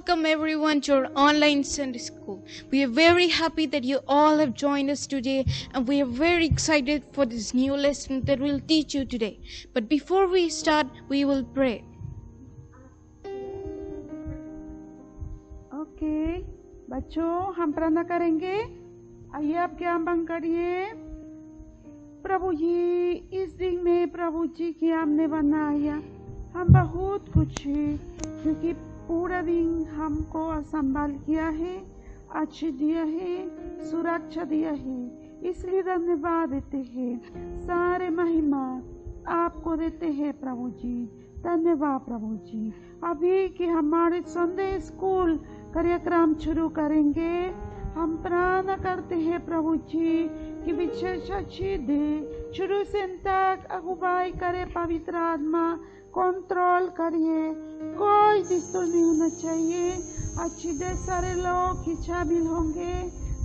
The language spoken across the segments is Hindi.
welcome everyone to our online Sunday school. We are very happy that you all have joined us today, and we are very excited for this new lesson that we'll teach you today. But before we start, we will pray. Okay बच्चों, हम प्रार्थना करेंगे। आइए आप ज्ञान बंद करिए। प्रभु जी, इस दिन में प्रभु जी की हमने बनाया, हम बहुत खुश हैं क्योंकि पूरा दिन हमको संभाल किया है, अच्छी दिया है, सुरक्षा दिया है, इसलिए धन्यवाद देते हैं। सारे महिमा आपको देते हैं प्रभु जी, धन्यवाद प्रभु जी। अभी कि हमारे संडे स्कूल कार्यक्रम शुरू करेंगे, हम प्रार्थना करते हैं प्रभु जी कि विशेष अच्छी दे, शुरू से अंत तक अगुवाई करे पवित्र आत्मा, कंट्रोल करिए, कोई डिस्टर्ब नहीं होना चाहिए। अच्छी दे, सारे लोग ही शामिल होंगे,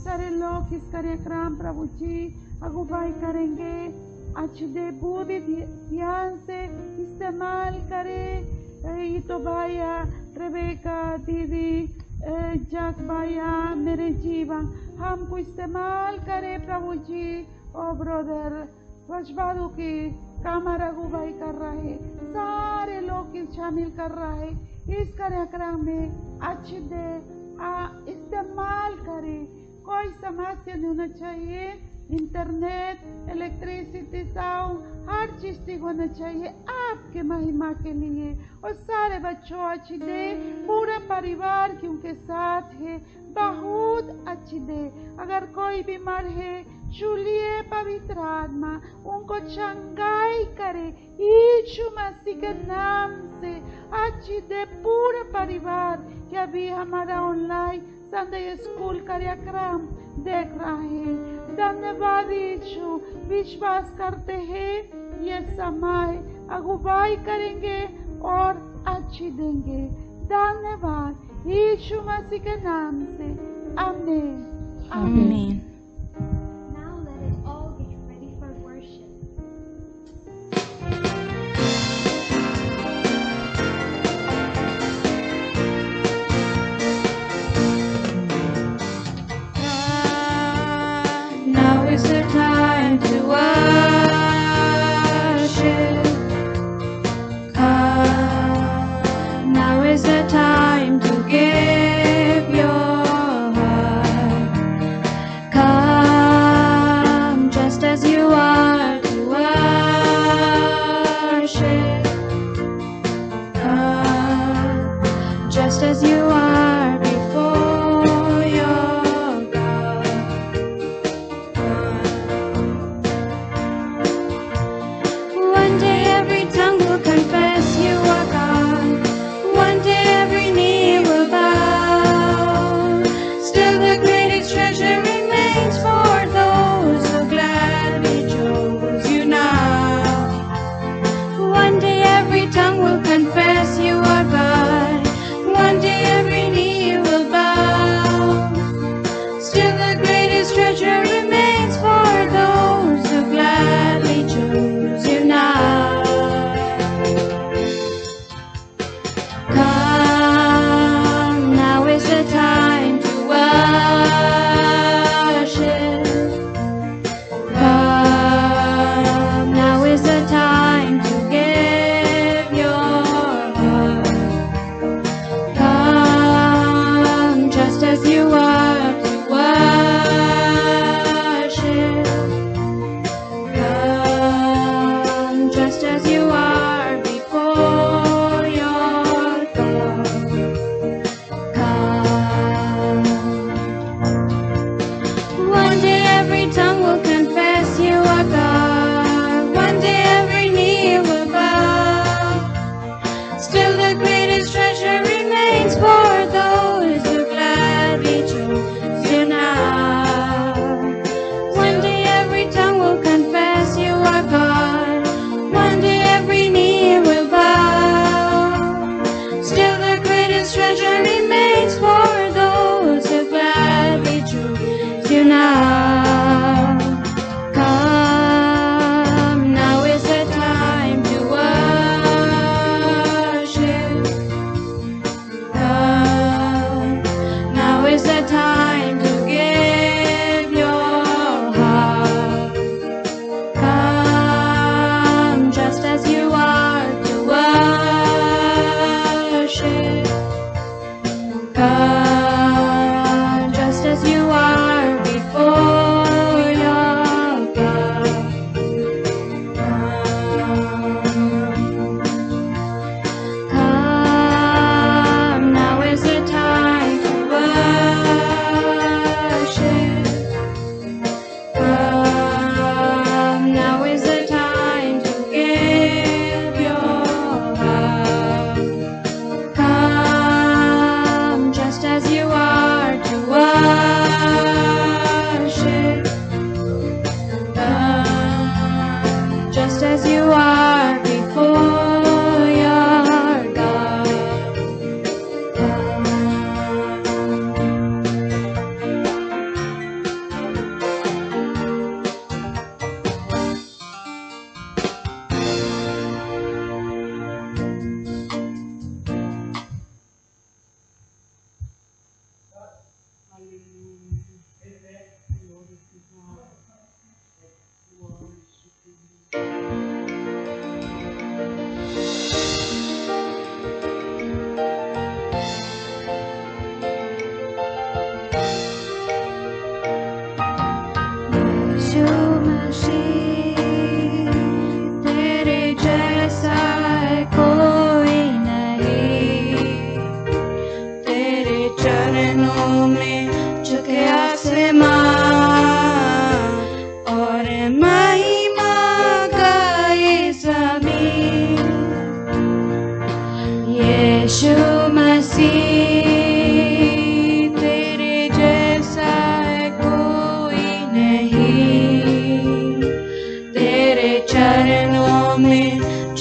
सारे लोग इस कार्यक्रम प्रभु जी अगुवाई करेंगे। अच्छी दे, बुद्धि ध्यान से इस्तेमाल करे। ये तो भाइया रेबेका दीदी, जग भाइया, मेरे जीवन हमको इस्तेमाल करे प्रभु जी। ओ ब्रदर वजबादू की कामरा अगुवाई कर रहा है, सारे लोग शामिल कर रहा है इस कार्यक्रम में। अच्छे दे इस्तेमाल करे, कोई समस्या नहीं होना चाहिए। इंटरनेट, इलेक्ट्रिसिटी, साउंड, हर चीज ठीक होना चाहिए आपके महिमा के लिए। और सारे बच्चों अच्छी दे, पूरा परिवार के उनके साथ है, बहुत अच्छी दे। अगर कोई बीमार है, छूलिए पवित्र आत्मा, उनको चंगाई करे यीशु मसीह के नाम से। अच्छी दे पूरा परिवार के अभी हमारा ऑनलाइन संडे स्कूल कार्यक्रम देख रहा है। धन्यवाद यीशु, विश्वास करते हैं ये समय अगुवाई करेंगे और अच्छी देंगे। धन्यवाद यीशु मसीह के नाम से, आमीन आमीन। Now let us all get ready for worship. Now is the time to worship. Come, now is the time to give your heart.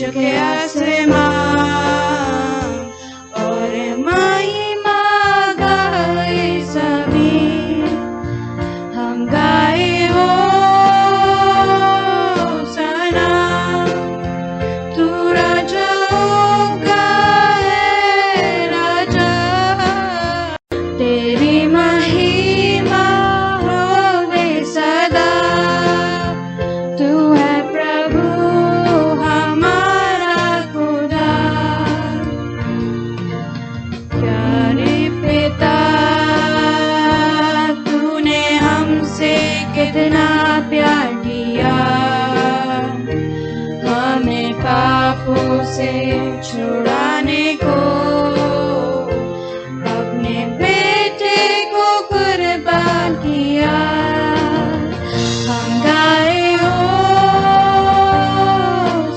चुके आसमां और महिमा गाए सभी हम गाए हो सना तू राजाओं का है राजा तेरी महिमा होवे सदा तू है प्रभु हमारा खुदा प्यारे पिता तूने हमसे कितना प्यार किया हमें पापों से छुड़ाने को अपने बेटे को कुर्बान किया हम गाए हो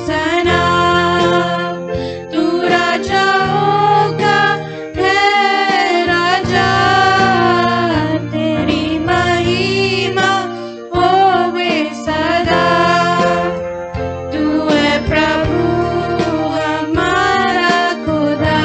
सना तू राजाओं का है राजा तेरी महिमा होवे सदा तू है प्रभु हमारा खुदा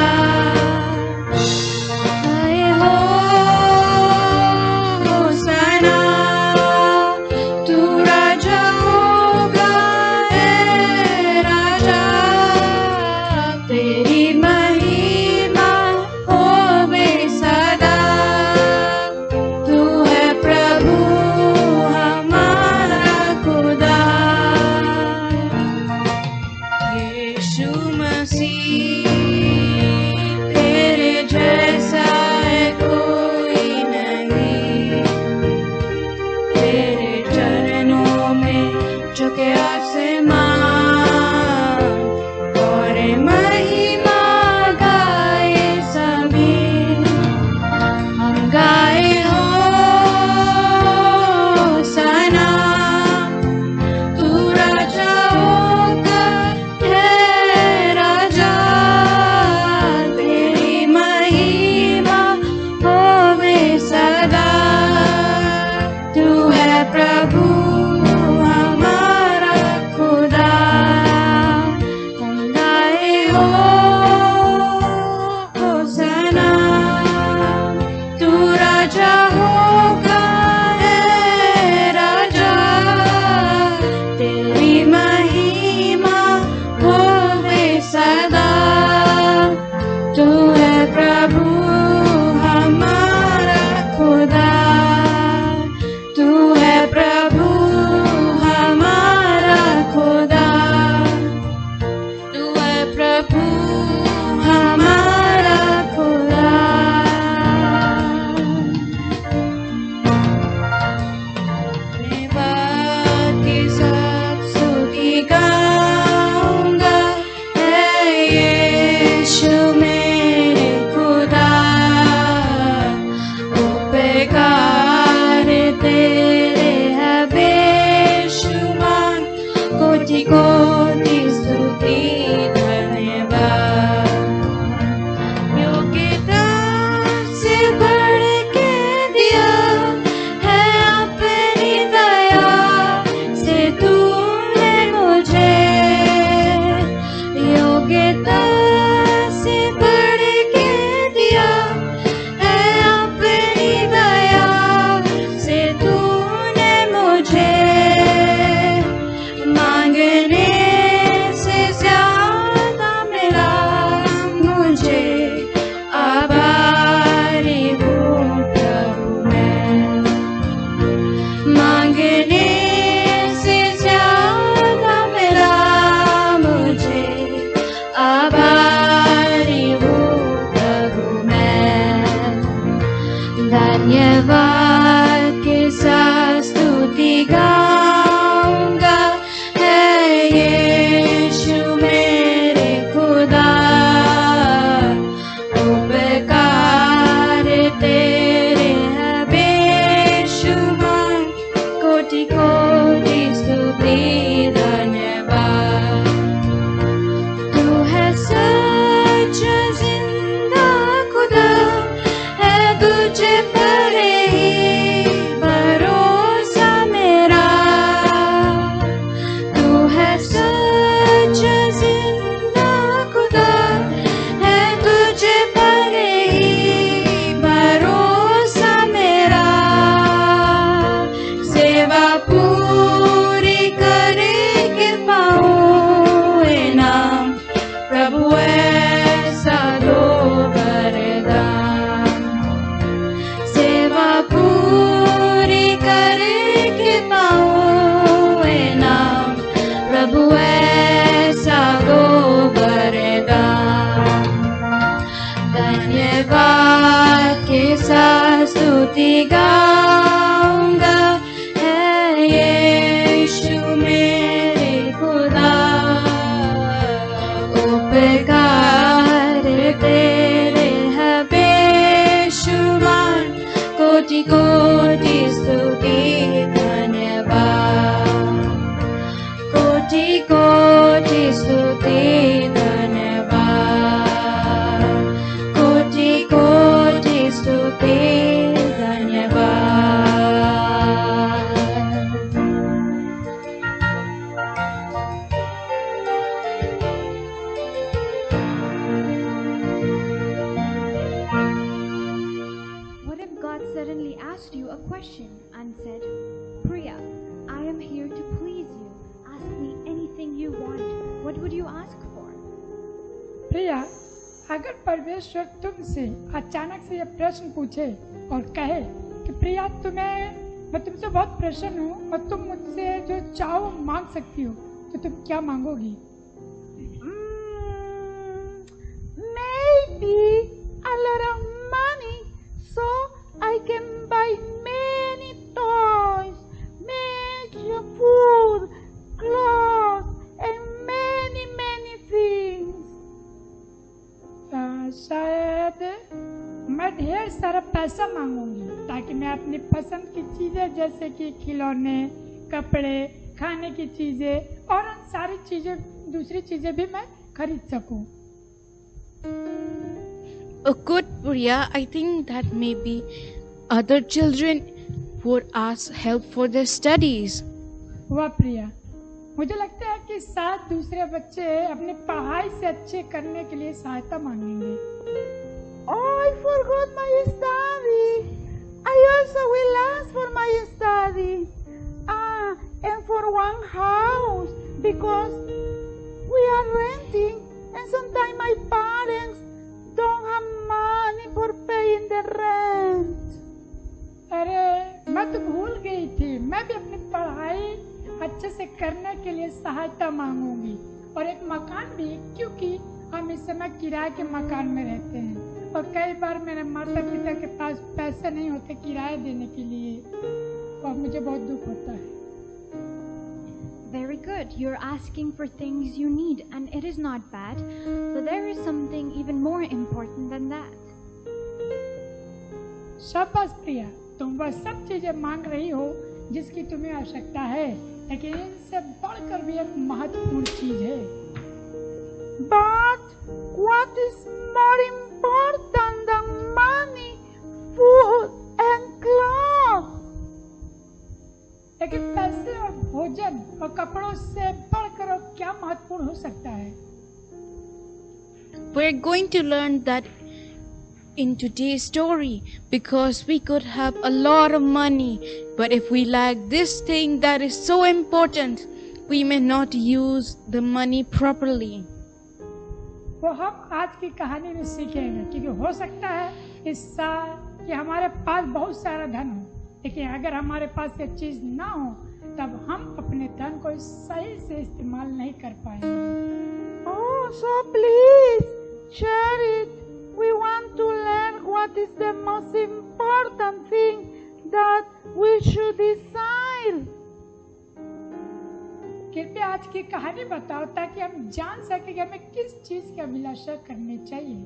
प्रिया, अगर परमेश्वर तुमसे अचानक से यह प्रश्न पूछे और कहे कि प्रिया मैं तुमसे बहुत प्रसन्न हूँ और तुम मुझसे जो चाहो मांग सकती हो, तो तुम क्या मांगोगी? Maybe a lot of money so I can buy many toys, make food, clothes and many things. शायद मैं ढेर सारा पैसा मांगूंगी ताकि मैं अपनी पसंद की चीजें जैसे कि खिलौने, कपड़े, खाने की चीजें और उन सारी चीजें, दूसरी चीजें भी मैं खरीद सकूं। Oh, good, Priya. I think that maybe other children would ask help for their studies. वाह प्रिया, मुझे लगता है कि शायद दूसरे बच्चे अपनी पढ़ाई से अच्छे करने के लिए सहायता मांगेंगे। Oh, I forgot my study. I also will ask for my study. And for one house because we are renting and sometimes my parents don't have money for paying the rent. अरे मैं तो भूल गई थी, मैं भी अपनी पढ़ाई अच्छे से करने के लिए सहायता मांगूंगी और एक मकान भी, क्योंकि हम इस समय किराए के मकान में रहते हैं और कई बार मेरे माता पिता के पास पैसे नहीं होते किराया देने के लिए और मुझे बहुत दुख होता है। Very good. You're asking for things you need, and it is not bad. But there is something even more important than that. शाबाश प्रिया, तुम वह सब चीजें मांग रही हो जिसकी तुम्हें आवश्यकता है, लेकिन इनसे बढ़कर भी एक महत्वपूर्ण चीज है। But what is more important than money, food and clothes? लेकिन पैसे और भोजन और कपड़ों से बढ़कर और क्या महत्वपूर्ण हो सकता है? We're going to learn that in today's story because we could have a lot of money, but if we lack this thing that is so important, we may not use the money properly. वो हम आज की कहानी में सीखेंगे, क्योंकि हो सकता है इस साल कि हमारे पास बहुत सारा धन हो, लेकिन अगर हमारे पास ये चीज ना हो तब हम अपने धन को सही से इस्तेमाल नहीं कर पाएंगे। Oh, so please share it. We want to learn what is the most important thing that we should desire. कृपया आज की कहानी बताओ ताकि हम जान सकें कि हमें किस चीज की अभिलाषा करनी चाहिए।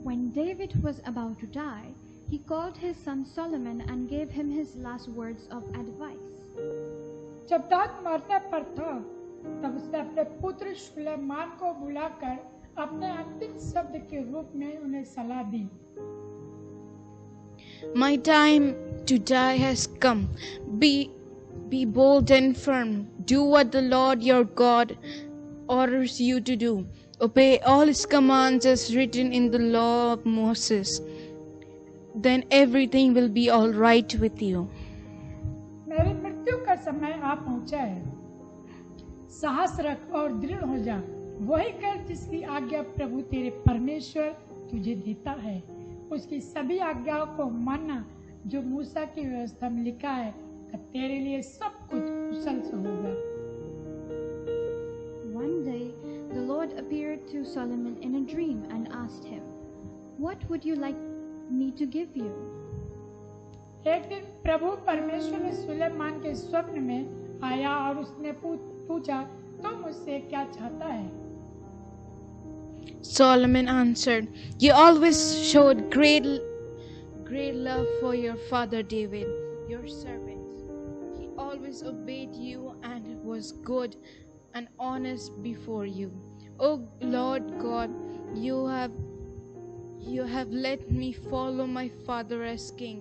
When David was about to die, he called his son Solomon and gave him his last words of advice. जब दाऊद मरने पर था, तब उसने अपने पुत्र सुलेमान को बुलाकर अपने अंतिम शब्द के रूप में उन्हें सलाह दी। My time to die has come. Be bold and firm. Do what the Lord your God orders you to do. Obey all his commands as written in the law of Moses. Then everything will be all right with you. मेरी मृत्यु का समय आ पहुंचा है। साहस रख और दृढ़ हो जा। वही कर जिसकी आज्ञा प्रभु तेरे परमेश्वर तुझे देता है। उसकी सभी आज्ञाओं को मानना जो मूसा की व्यवस्था में लिखा है, तब तेरे लिए सब कुछ कुशल से होगा। One day, the Lord appeared to Solomon in a dream and asked him, "What would you like me to give you?" एक दिन प्रभु परमेश्वर ने सुलेमान के स्वप्न में आया और उसने पूछा, तुम मुझसे क्या चाहता है? Solomon answered, "You always showed great love for your father David, your servant. He always obeyed you and was good and honest before you. O Lord God, you have let me follow my father as king,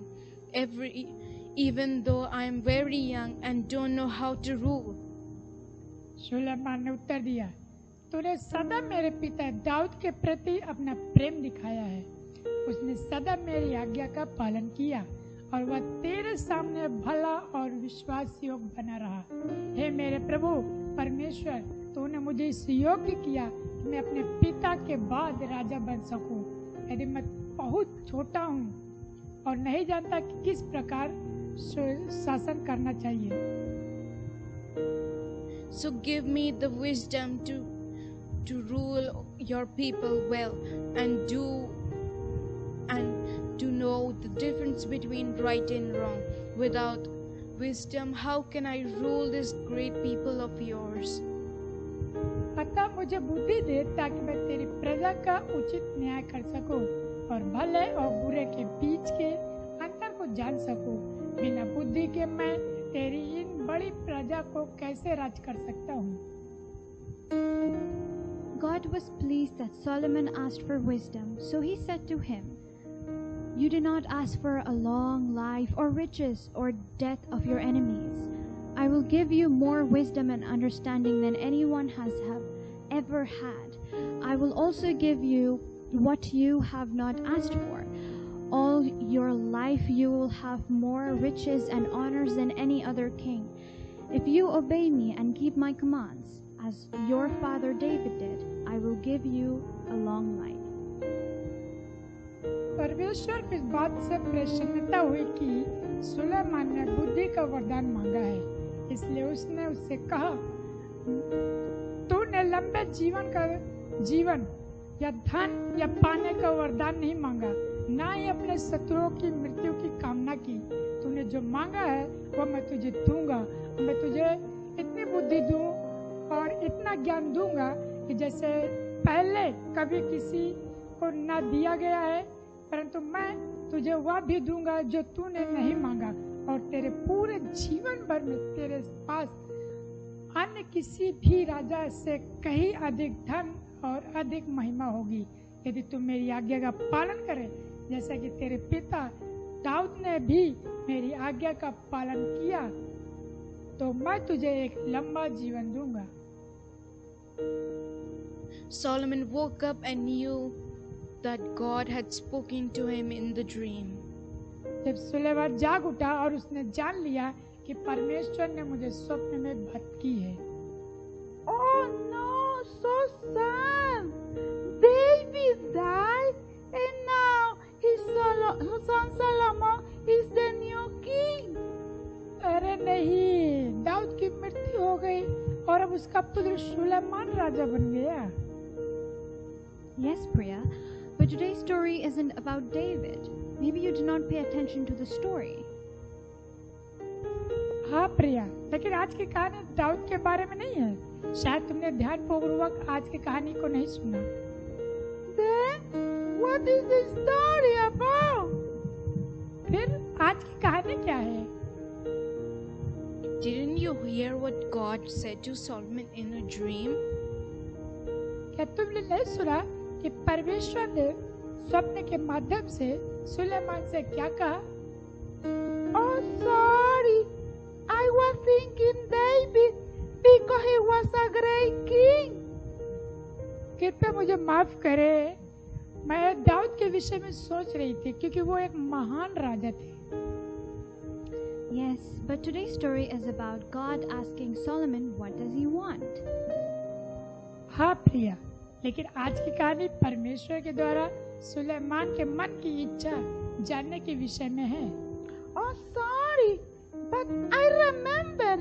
even though I am very young and don't know how to rule." Suleman ने उत्तर दिया, तूने सदा मेरे पिता दाऊद के प्रति अपना प्रेम दिखाया है। उसने सदा मेरी आज्ञा का पालन किया और वह तेरे सामने भला और विश्वास योग्य बना रहा। हे मेरे प्रभु परमेश्वर, तूने मुझे इस योग्य किया कि मैं अपने पिता के बाद राजा बन सकूं। यदि मैं बहुत छोटा हूँ और नहीं जानता कि किस प्रकार शासन करना चाहिए। So give me the wisdom to rule your people well and to know the difference between right and wrong. Without wisdom, how can I rule this great people of yours? अतः मुझे बुद्धि दे ताकि मैं तेरी प्रजा का उचित न्याय कर सकूं और भले और बुरे के बीच के अंतर को जान सकूं। बिना बुद्धि के मैं तेरी इन बड़ी प्रजा को कैसे राज कर सकता हूँ। God was pleased that Solomon asked for wisdom, so he said to him, "You did not ask for a long life or riches or death of your enemies. I will give you more wisdom and understanding than anyone has ever had. I will also give you what you have not asked for. All your life you will have more riches and honors than any other king. If you obey me and keep my commands, as your father David did, I will give you a long life." परमेश्वर की इस बात से प्रसन्नता हुई कि सुलेमान ने बुद्धि का वरदान मांगा है, इसलिए उसने उससे कहा, तूने लंबे जीवन या धन या पाने का वरदान नहीं मांगा, ना ही अपने शत्रुओं की मृत्यु की कामना की। तूने जो मांगा है वो मैं तुझे दूंगा। मैं तुझे इतनी बुद्धि दूं और इतना ज्ञान दूंगा कि जैसे पहले कभी किसी को ना दिया गया है, परंतु मैं तुझे वह भी दूंगा जो तूने नहीं मांगा, और तेरे पूरे जीवन भर में तेरे पास अन्य किसी भी राजा से कहीं अधिक धन और अधिक महिमा होगी, यदि तू मेरी आज्ञा का पालन करे, जैसा कि तेरे पिता दाऊद ने भी मेरी आज्ञा का पालन किया, तो मैं तुझे एक लंबा जीवन दूंगा। Solomon woke up and knew that God had spoken to him in the dream. जब सुलेमान जाग उठा और उसने जान लिया कि परमेश्वर ने मुझे स्वप्न में बात की है। Oh no, so sad. David died and now his son Solomon is the new king. अरे नहीं, दाऊद की मृत्यु हो गई और अब उसका पुत्र सुलेमान राजा बन गया। Yes, Priya, but today's story isn't about David. Maybe you did not pay attention to the story. हाँ प्रिया, लेकिन आज की कहानी दाऊद के बारे में नहीं है। शायद तुमने ध्यानपूर्वक आज की कहानी को नहीं सुना। Then what is the story about? फिर आज की कहानी क्या है? Didn't you hear what God said to Solomon in a dream? क्या तुमने नहीं सुना कि परमेश्वर ने स्वप्न के माध्यम से सुलेमान से क्या कहा? Oh, sorry. I was thinking David because he was a great king. कृपया मुझे माफ करे, मैं दाऊद के विषय में सोच रही थी क्योंकि वो एक महान राजा थे। Yes, but today's story is about God asking Solomon what does he want. हाँ प्रिया, लेकिन आज की कहानी परमेश्वर के द्वारा सुलेमान के मन की इच्छा जानने के विषय में है। Oh, sorry, but I remember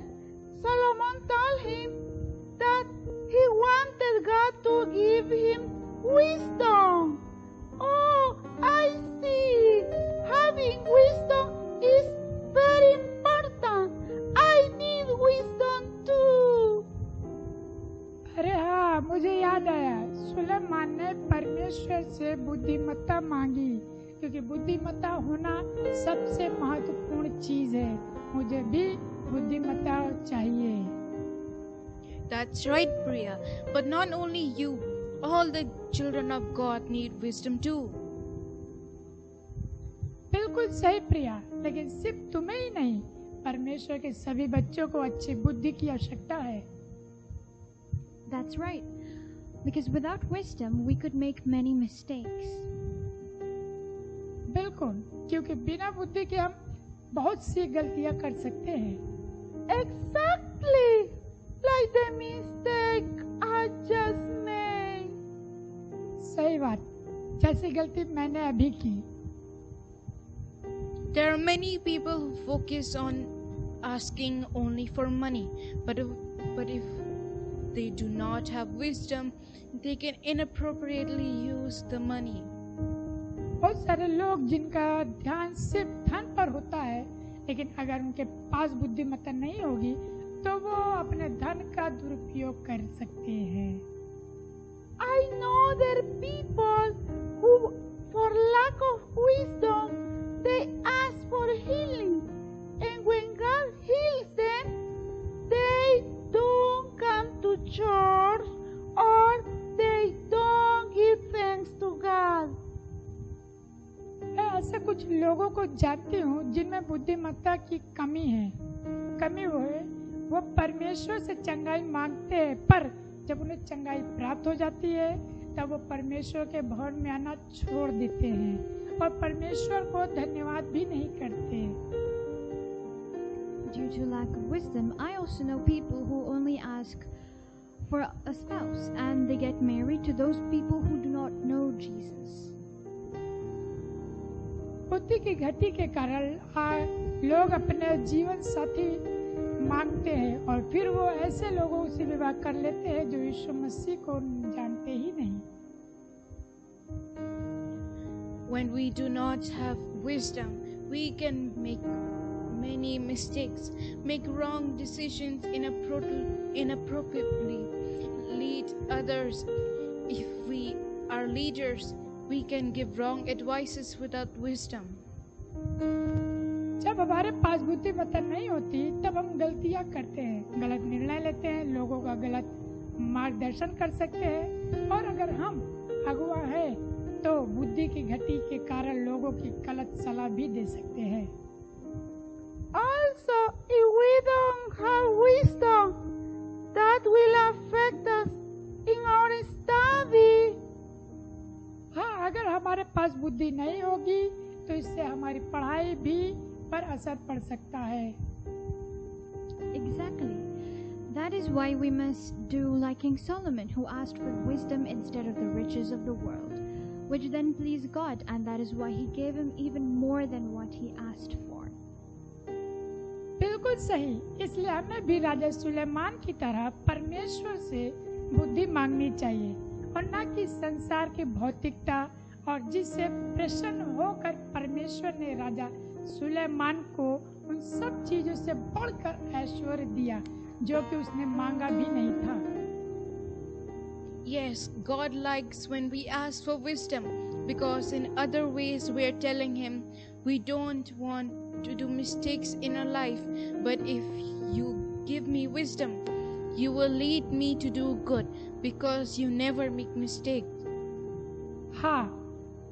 Solomon told him that he wanted God to give him wisdom. Oh, I see. Having wisdom is very important. I need wisdom too. अरे हाँ, मुझे याद आया, सुलेमान ने परमेश्वर से बुद्धिमत्ता मांगी क्योंकि बुद्धिमत्ता होना सबसे महत्वपूर्ण चीज है। मुझे भी बुद्धिमत्ता चाहिए। That's right, Priya. But not only you, all the children of God need wisdom too. बिल्कुल सही प्रिया, लेकिन सिर्फ तुम्हें ही नहीं, परमेश्वर के सभी बच्चों को अच्छी बुद्धि की आवश्यकता है। That's right, because without wisdom we could make many mistakes. बिल्कुल, क्योंकि बिना बुद्धि के हम बहुत सी गलतियां कर सकते हैं। Exactly, like the mistake जैसी गलती मैंने अभी की। There are many people who focus on asking only for money, but if they do not have wisdom, they can inappropriately use the money. बहुत सारे लोग जिनका ध्यान सिर्फ धन पर होता है, लेकिन अगर उनके पास बुद्धिमत्ता नहीं होगी तो वो अपने धन का दुरुपयोग कर सकते हैं। I know there are people who, for lack of wisdom, they ask for healing, and when God heals them, they don't come to church or they don't give thanks to God. मैं ऐसे कुछ लोगों को जानती हूँ जिनमें बुद्धिमत्ता की कमी है। कमी वो परमेश्वर से चंगाई मांगते हैं, पर जब उन्हें चंगाई प्राप्त हो जाती है तब वो परमेश्वर के भवन में आना छोड़ देते हैं और परमेश्वर को धन्यवाद भी नहीं करते। Due to lack of wisdom, I also know people who only ask for a spouse and they get married to those people who do not know Jesus. बुद्धि की घटी के कारण लोग अपने जीवन साथी मांगते हैं और फिर वो ऐसे लोगों से विवाह कर लेते हैं जो यीशु मसीह को जानते ही नहीं। When we do not have wisdom, we can make many mistakes, make wrong decisions inappropriately, lead others. If we are leaders, we can give wrong advices without wisdom. जब हमारे पास बुद्धिमत्ता नहीं होती तब हम गलतियां करते हैं, गलत निर्णय लेते हैं, लोगों का गलत मार्गदर्शन कर सकते हैं और अगर हम अगुआ है तो बुद्धि की घटी के कारण लोगों की गलत सलाह भी दे सकते हैं। Also, if we don't have wisdom, that will affect us in our study. हाँ, अगर हमारे पास बुद्धि नहीं होगी तो इससे हमारी पढ़ाई भी पर असर पड़ सकता है। Exactly. That is why we must do like King Solomon, who asked for wisdom instead of the riches of the world, which then pleased God, and that is why He gave him even more than what he asked for. बिल्कुल सही। इसलिए हमें भी राजा सुलेमान की तरह परमेश्वर से बुद्धि मांगनी चाहिए और न कि संसार की भौतिकता, और जिससे प्रसन्न होकर परमेश्वर ने राजा सुलेमान को उन सब चीजों से बढ़कर ऐश्वर्य दिया जो कि उसने मांगा भी नहीं था। Yes, God likes when we ask for wisdom, because in other ways we are telling Him we don't want to do mistakes in our life, but if you give me wisdom, you will lead me to do good, because you never make mistakes. हाँ,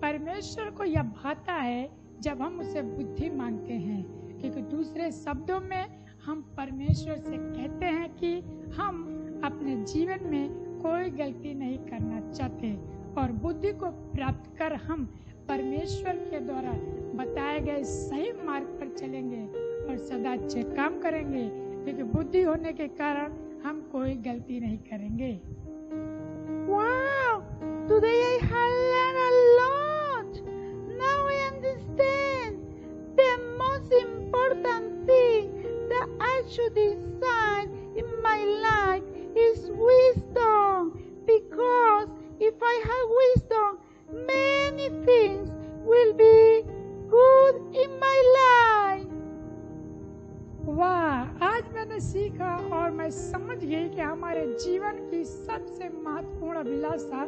परमेश्वर को यह भाता है जब हम उसे बुद्धि मांगते हैं, क्योंकि दूसरे शब्दों में हम परमेश्वर से कहते हैं कि हम अपने जीवन में कोई गलती नहीं करना चाहते और बुद्धि को प्राप्त कर हम परमेश्वर के द्वारा बताए गए सही मार्ग पर चलेंगे और सदा अच्छे काम करेंगे, क्योंकि बुद्धि होने के कारण हम कोई गलती नहीं करेंगे। Wow! Today I have learned a lot. Now I understand the most important thing that I should decide in my life is wisdom. Because if I have wisdom, many things will be good in my life. वाह, आज मैंने सीखा और मैं समझ गई कि हमारे जीवन की सबसे महत्वपूर्ण अभिलाषा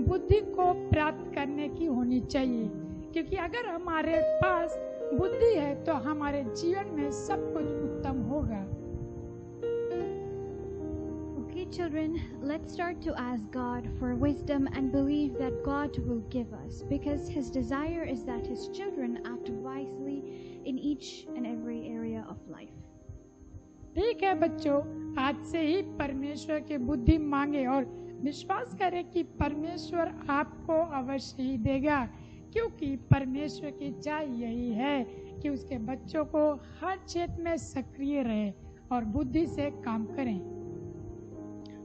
बुद्धि को प्राप्त करने की होनी चाहिए, क्योंकि अगर हमारे पास बुद्धि है तो हमारे जीवन में सब कुछ उत्तम होगा। Okay, children, let's start to ask God for wisdom and believe that God will give us, because His desire is that His children act wisely in each and every area of life. ठीक है बच्चों, आज से ही परमेश्वर की बुद्धि मांगे और विश्वास करें कि परमेश्वर आपको अवश्य ही देगा, क्योंकि परमेश्वर की इच्छा यही है कि उसके बच्चों को हर क्षेत्र में सक्रिय रहे और बुद्धि से काम करें।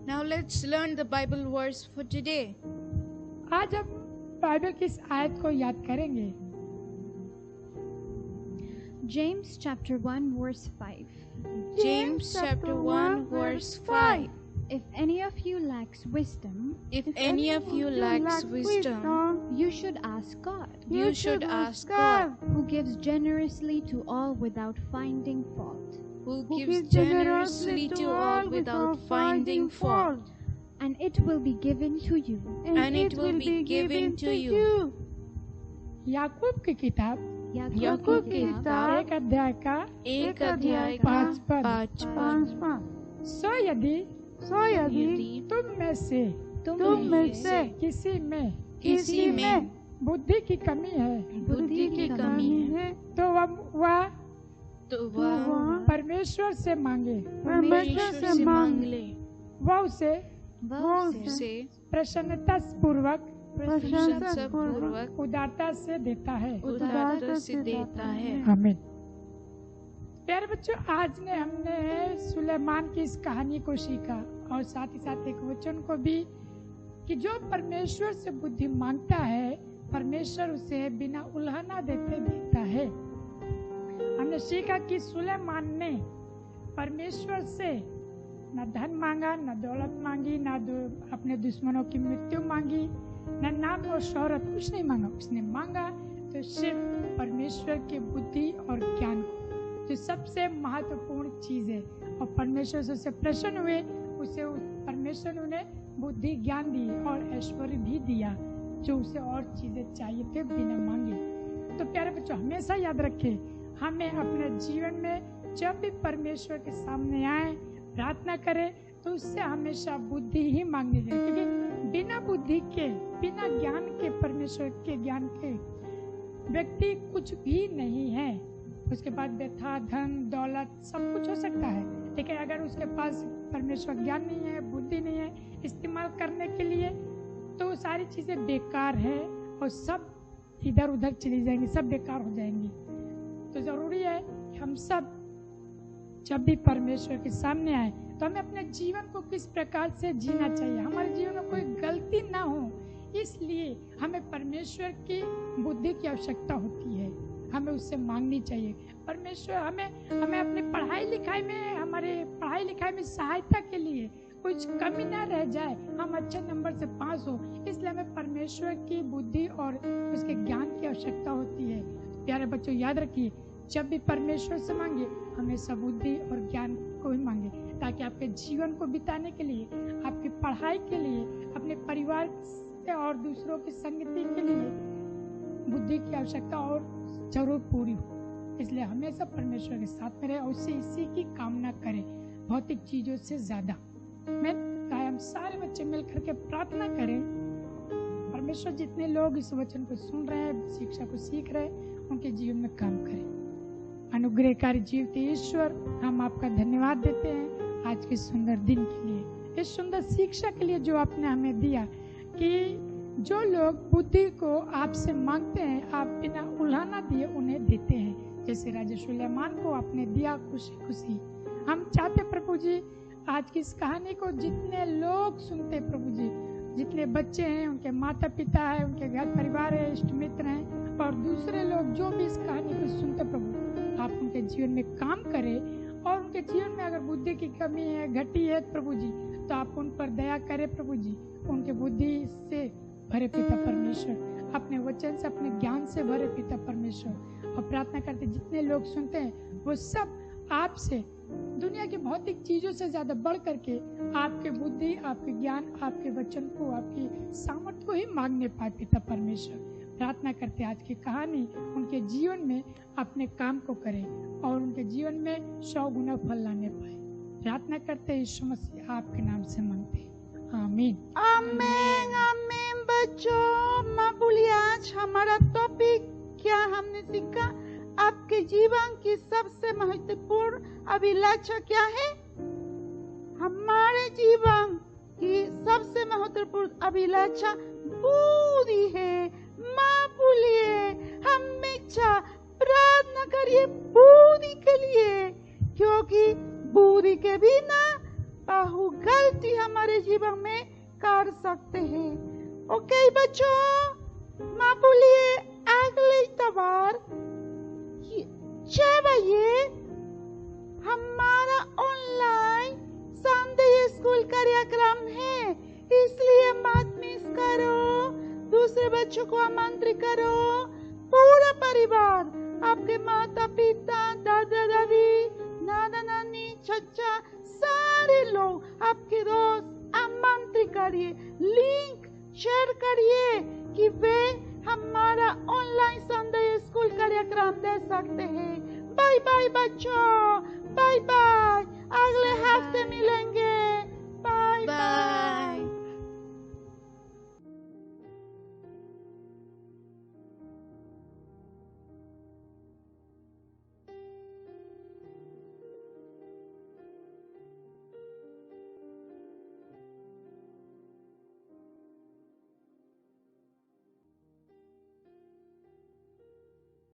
Now let's learn the Bible verse for today. आज हम बाइबल की इस आयत को याद करेंगे। James chapter 1 verse 5. James chapter 1 verse 5. If any of you lacks wisdom, If any of you lacks wisdom, you should ask God, you should ask God, who gives generously to all without finding fault, who gives generously to all without finding fault, and it will be given to you. and it will be given to you. याकूब की किताब याकूब की किताब एक अध्याय का 1 अध्याय का 5 पद। सो यदि यदि तुम में से तुम में से किसी में बुद्धि की कमी है बुद्धि की कमी है, तो वह परमेश्वर से मांगे, परमेश्वर से मांग ले, वह उसे उसे प्रसन्नता पूर्वक प्रशंसापूर्वक उदारता से देता है। उदारता से देता है। आमीन। प्यारे बच्चों, आज ने हमने सुलेमान की इस कहानी को सीखा और साथ ही साथ एक वचन को भी कि जो परमेश्वर से बुद्धि मांगता है परमेश्वर उसे बिना उल्हाना देता है। हमने सीखा कि सुलेमान ने परमेश्वर से न धन मांगा, न दौलत मांगी, न अपने दुश्मनों की मृत्यु मांगी, न नाम और शोहरत, कुछ नहीं मांगा। उसने मांगा तो सिर्फ परमेश्वर की बुद्धि और ज्ञान, जो सबसे महत्वपूर्ण चीज है। और परमेश्वर से उसे प्रसन्न हुए, उसे परमेश्वर ने उन्हें बुद्धि ज्ञान दी और ऐश्वर्य भी दिया, जो उसे और चीजें चाहिए थे बिना मांगे। तो प्यारे बच्चों, हमेशा याद रखें, हमें अपने जीवन में जब भी परमेश्वर के सामने आए, प्रार्थना करें, तो उससे हमेशा बुद्धि ही मांगनी चाहिए, क्योंकि बिना बुद्धि के, बिना ज्ञान के, परमेश्वर के ज्ञान के व्यक्ति कुछ भी नहीं है। उसके पास व्यथा, धन, दौलत सब कुछ हो सकता है, लेकिन अगर उसके पास परमेश्वर ज्ञान नहीं है, बुद्धि नहीं है इस्तेमाल करने के लिए, तो वो सारी चीजें बेकार है और सब इधर उधर चली जाएंगी, सब बेकार हो जाएंगी। तो जरूरी है कि हम सब जब भी परमेश्वर के सामने आए तो हमें अपने जीवन को किस प्रकार से जीना चाहिए, हमारे जीवन में कोई गलती ना हो, इसलिए हमें परमेश्वर की बुद्धि की आवश्यकता होती है, हमें उससे मांगनी चाहिए। परमेश्वर हमें अपनी पढ़ाई लिखाई में, हमारे पढ़ाई लिखाई में सहायता के लिए कुछ कमी ना रह जाए, हम अच्छे नंबर से पास हो, इसलिए हमें परमेश्वर की बुद्धि और उसके ज्ञान की आवश्यकता होती है। प्यारे बच्चों, याद रखिए, जब भी परमेश्वर से मांगे हमेशा बुद्धि और ज्ञान को ही मांगे, ताकि आपके जीवन को बिताने के लिए, आपकी पढ़ाई के लिए, अपने परिवार से और दूसरों की संगति के लिए बुद्धि की आवश्यकता और जरूर पूरी हो। इसलिए हमेशा परमेश्वर के साथ में रहे और उससे इसी की कामना करें, भौतिक चीजों से ज्यादा। मैं हम सारे बच्चे मिलकर के प्रार्थना करें, परमेश्वर जितने लोग इस वचन को सुन रहे हैं, शिक्षा को सीख रहे हैं, उनके जीवन में काम करें। अनुग्रहकारी जीवते ईश्वर, हम आपका धन्यवाद देते हैं आज के सुंदर दिन के लिए, इस सुंदर शिक्षा के लिए जो आपने हमें दिया, कि जो लोग बुद्धि को आपसे मांगते हैं, आप बिना उल्हाना दिए उन्हें देते हैं, जैसे राजा सुलेमान को आपने दिया खुशी खुशी। हम चाहते प्रभु जी, आज की इस कहानी को जितने लोग सुनते प्रभु जी, जितने बच्चे हैं, उनके माता पिता है, उनके घर परिवार है, इष्ट मित्र हैं और दूसरे लोग जो भी इस कहानी को सुनते प्रभु, आप उनके जीवन में काम करें और उनके जीवन में अगर बुद्धि की कमी है, घटी है प्रभु जी, तो आप उन पर दया करें प्रभु जी, उनके बुद्धि से भरे पिता परमेश्वर, अपने वचन से, अपने ज्ञान से भरे पिता परमेश्वर। और प्रार्थना करते जितने लोग सुनते हैं वो सब आपसे, दुनिया की भौतिक चीजों से ज्यादा बढ़ करके आपके बुद्धि, आपके ज्ञान, आपके वचन को, आपकी सामर्थ्य को ही मांगने पाए पिता परमेश्वर। प्रार्थना करते आज की कहानी उनके जीवन में अपने काम को करे और उनके जीवन में 100 गुना फल लाने पाए। प्रार्थना करते यीशु मसीह आपके नाम से मांगते, आमीन। आमीन आमीन। बच्चों, माँ बोलिए, आज हमारा टॉपिक क्या हमने सीखा? आपके जीवन की सबसे महत्वपूर्ण अभिलाषा क्या है? हमारे जीवन की सबसे महत्वपूर्ण अभिलाषा बुद्धि है। माँ बोलिए, हमेशा प्रार्थना करिए बुद्धि के लिए, क्योंकि बुद्धि के बिना बहुत गलती हमारे जीवन में कर सकते हैं। ओके बच्चों, माँ बोलिए अगले इतवार 6 बजे हमारा ऑनलाइन संडे स्कूल कार्यक्रम है, इसलिए मत मिस करो। दूसरे बच्चों को आमंत्रित करो। पूरा परिवार, आपके माता पिता, दादा दादी, नाना नानी, चचा, सारे लोग, आपके दोस्त आमंत्रित करिए। लिंक शेयर करिए कि वे हमारा ऑनलाइन संडे स्कूल कार्यक्रम देख सकते हैं। बाय बाय बच्चों, बाय बाय, अगले हफ्ते मिलेंगे। Bye bye.